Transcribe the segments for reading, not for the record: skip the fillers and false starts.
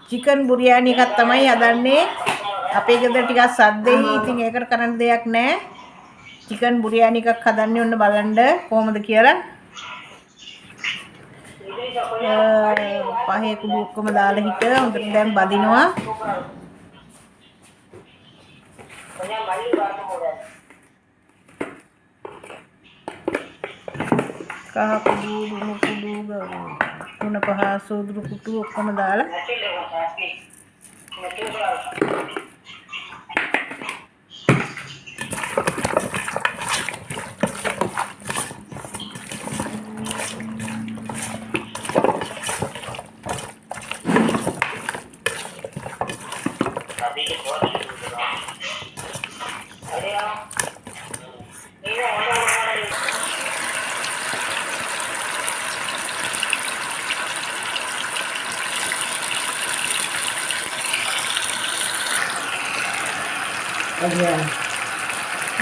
Chicken बुरियानी එකක් තමයි හදන්නේ. අපේ ගෙදර ටිකක් සද්දෙයි. ඉතින් ඒකට කරන්න දෙයක් නැහැ. चिकन बुरियानी එකක් හදන්නේ ඔන්න බලන්න කොහොමද කියලා. පහේ කුඩු ඔක්කොම දාලා හිට හොඳට දැන් බදිනවා. කහ කුඩු ලුණු කුඩු තුන පහ සෝදුරු කුඩු ඔක්කොම දාලා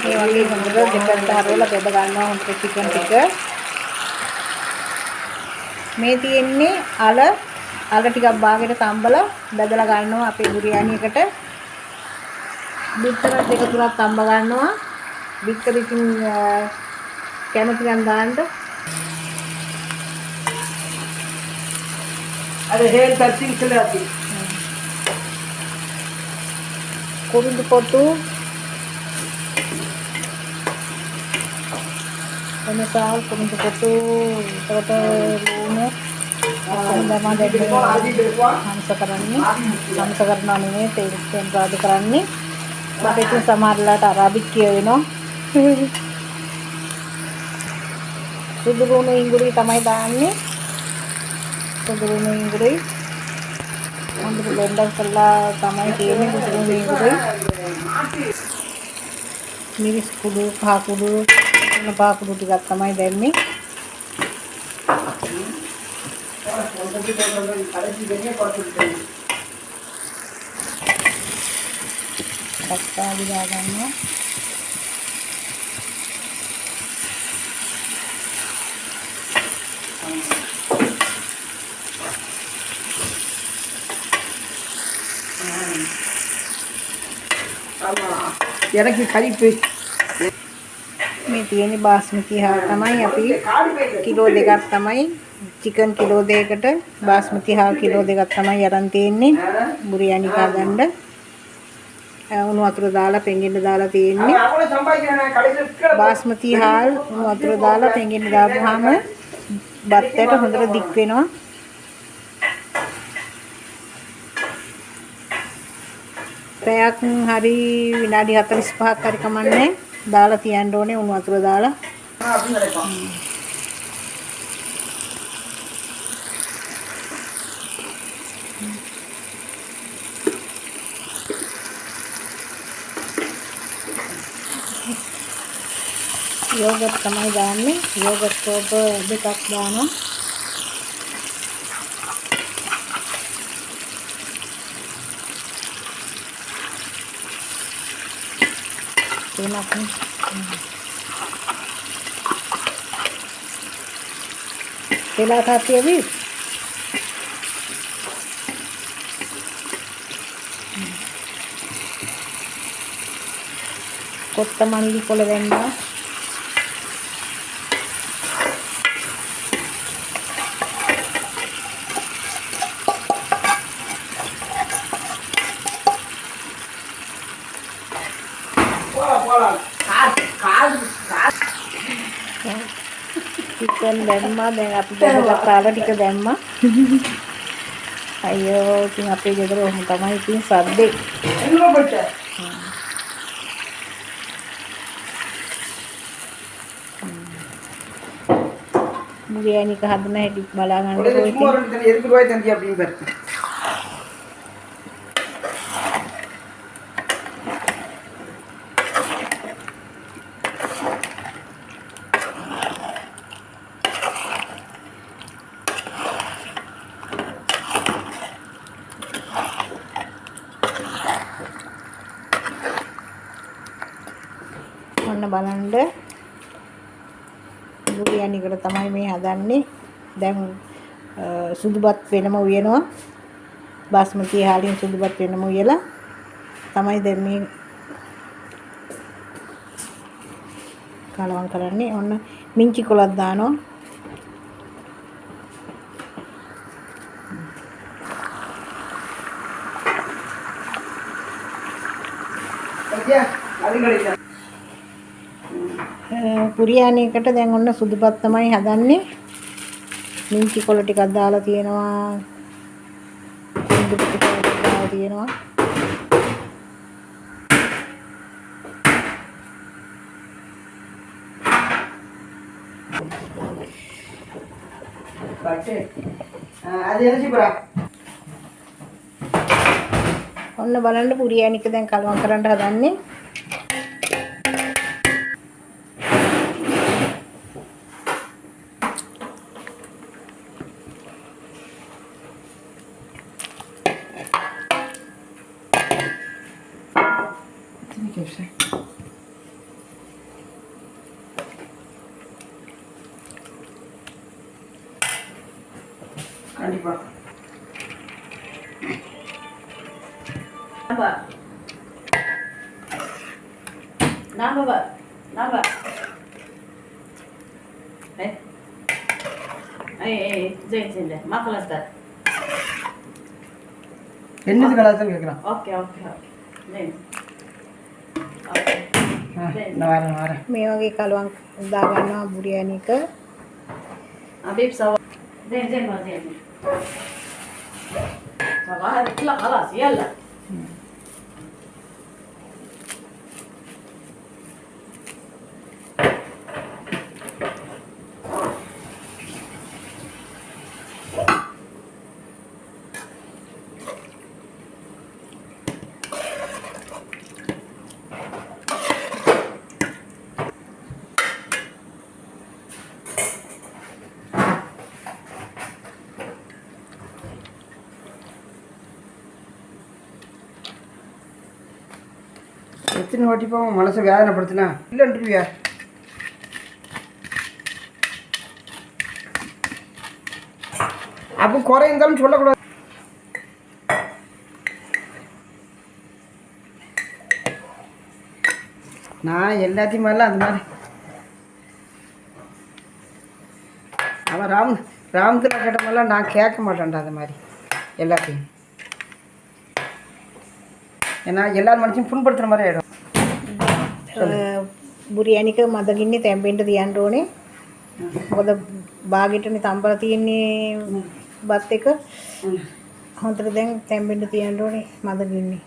ये वाली हंड्रेड डिफरेंट हरोला बेद गन्නවා හොඳට चिकन ටික මේ තියෙන්නේ අල ටිකක් භාගයට තම්බලා බෙදලා ගන්නවා අපේ බුරියානි එකට බිත්තර දෙක තුනක් තම්බ ගන්නවා බිත්තර ඉතින් කැමති නම් දාන්න अरे हेल सर्चिंग चले आती කුරුඳු පොටු එනසාල් කුරුඳු පොටු ඒකට ලුණු හඳම දෙන්නවා හංස කරනවා නෙමෙයි තෙල් රාද කරන්නේ මට ඉතින් සමහරලාට අරාබික් කියවෙනවා සුදු ලුණු ඉඟුරි තමයි දාන්නේ සුදු ලුණු ඉඟුරි හොඳට බෙන්ඩර් කරලා තමයි තියෙන්නේ සුදු ලුණු ඉඟුරි මිරිස් කුඩු පහ කුඩු තුන පහ කුඩු ටිකක් තමයි දැම්මේ තක්කාලි දාගන්නවා यार की खाली पे මේ තියෙන්නේ බාස්මති හාල් තමයි අපි කිලෝ දෙකක් තමයි चिकन किलो දෙකකට බාස්මති හාල් කිලෝ දෙකක් තමයි අරන් තියෙන්නේ බුරියානි කාගන්න උණු වතුර දාලා පෙඟෙන්න දාලා තියෙන්නේ බාස්මති හාල් උණු වතුර දාලා පෙඟෙන්න දාපුවාම බත්තට හොඳට දික් වෙනවා පැයක් හරි විනාඩි 45ක් හරි කමන්නේ දාලා තියන්න ඕනේ උණු වතුර දාලා යෝගට් තමයි දාන්නේ යෝගට් කෝප දෙකක් දානවා තුනක් तेला खाती अभी కొత్తమల్లి పొలవెండ चिकन දැම්මා දැන් අපි බෙදගත්තාලා ටික දැම්මා අයියෝ ඉතින් අපේ ගෙදර ඔහොම තමයි ඉතින් සද්දේ බුරියානි එක හදන හැටි බලා ගන්නකො ඉතින් ඔන්න බලන්න බුරියානි එකට තමයි මේ හදන්නේ දැන් සුදුබත් වෙනම උයනවා. බාස්මති හාලින් සුදුබත් වෙනම උයලා තමයි දැන් මේ කලවම් කරන්නේ. ඔන්න මිංචි කොලක් දානවා. බුරියානි එකට දැන් ඔන්න සුදුපත් තමයි හදන්නේ. මිංචි කොළ ටිකක් දාලා තියෙනවා. කුඩු ටිකක් දාලා තියෙනවා. ඔන්න බලන්න බුරියානි එක දැන් කලවම් කරන්න හදන්නේ. கண்டிப்பா என்னது கலாச்சாரம் கேட்குறான். ஓகே ஓகே ஓகே நான் வரேன் මේ වගේ කලවම් දා ගන්නවා බුරියානි එක. حبيب سوا زين ما زين صباح اطلع خلاص يلا எத்தனை வாட்டி போவோம் மனசை வேதனைப்படுத்தினா இல்லைன்றியா? அப்போ குறை இருந்தாலும் சொல்லக்கூடாது. நான் எல்லாத்தையும் மாதிரிலாம் அந்த மாதிரி அவன் ராமத்தில் கேட்ட மாதிரிலாம் நான் கேட்க மாட்டேன்டா அந்த மாதிரி எல்லாத்தையும். ஏன்னா எல்லாரும் மனுஷன் புண்படுத்துகிற மாதிரி ஆகிடும். බුරියානි එක මදගින්නේ තැම්බෙන්න තියන්න ඕනේ. මොකද බාගෙටනේ තම්බලා තියෙන්නේ බත් එක. හොඳට දැන් තැම්බෙන්න තියන්න ඕනේ මදගින්නේ.